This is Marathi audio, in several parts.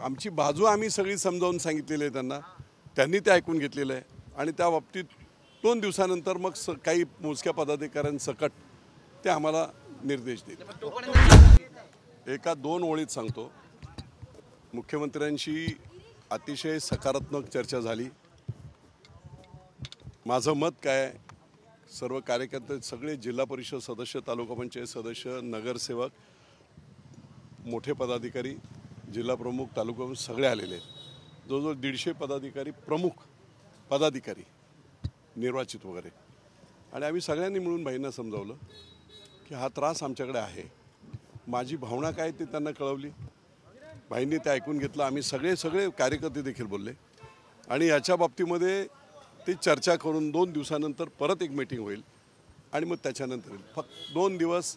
आमची बाजू आम्ही सगळी समजावून सांगितलेली आहे त्यांना, त्यांनी ते ऐकून घेतलेलं आहे आणि त्या बाबतीत 2 दिवसानंतर मग काही मोजक्या पदाधिकाऱ्यांसकट ते आम्हाला निर्देश देतील। एका 2 ओळीत सांगतो, मुख्यमंत्र्यांशी अतिशय सकारात्मक चर्चा झाली। माझं मत काय, सर्व कार्यकर्ते, सगळे जिल्हा परिषद सदस्य, तालुका पंचायत सदस्य, नगरसेवक, मोठे पदाधिकारी, जिल्हा प्रमुख, तालुका प्रमुख सगळे आलेले आहेत। जवळजवळ 150 पदाधिकारी, प्रमुख पदाधिकारी निर्वाचित वगैरे, आणि आम्ही सगळ्यांनी मिळून भाईंना समजावलं की हा त्रास आमच्याकडे आहे, माझी भावना काय ते त्यांना कळवली। भाईंनी ते ऐकून घेतलं। आम्ही सगळे कार्यकर्ते देखील बोलले आणि याच्या बाबतीमध्ये ते चर्चा करून 2 दिवसानंतर परत एक मीटिंग होईल आणि मग त्याच्यानंतर फक्त 2 दिवस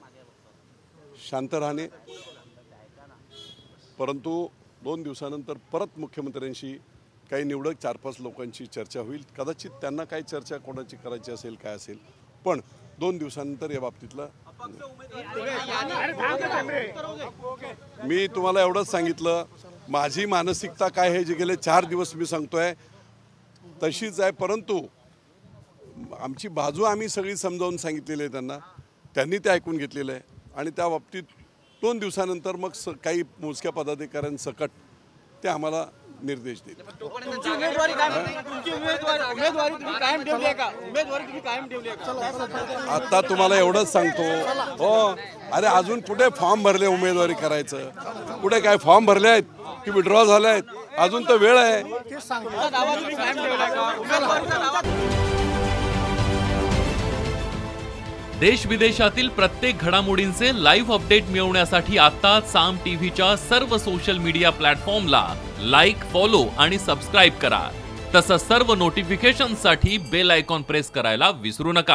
शांत राहणे, परंतु 2 दिवसानंतर परत मुख्यमंत्र्यांशी काही निवडक 4-5 लोकांची चर्चा होईल। कदाचित त्यांना काही चर्चा कोणाची करायची असेल, काय असेल, पण 2 दिवसानंतर या बाबतीतला मी तुम्हाला एवढंच सांगितलं। माझी मानसिकता काय आहे, जे गेले 4 दिवस मी सांगतोय तशीच आहे, परंतु आमची बाजू आम्ही सगळी समजावून सांगितलेली आहे त्यांना, त्यांनी ते ऐकून घेतलेलं आहे आणि त्या बाबतीत 2 दिवसानंतर मग काही मोजक्या पदाधिकाऱ्यांसकट ते आम्हाला निर्देश देतील। आता तुम्हाला एवढंच सांगतो, हो, अरे अजून कुठे फॉर्म भरले उमेदवारी करायचं, कुठे काय फॉर्म भरले आहेत की विड्रॉ झाले आहेत, अजून तर वेळ आहे। देश विदेशातील प्रत्येक घडामोडींचे लाईव्ह अपडेट मिळवण्यासाठी आता साम टीव्हीच्या सर्व सोशल मीडिया प्लॅटफॉर्मला लाईक, फॉलो आणि सबस्क्राईब करा। तसंच सर्व नोटिफिकेशनसाठी बेल आयकॉन प्रेस करायला विसरू नका।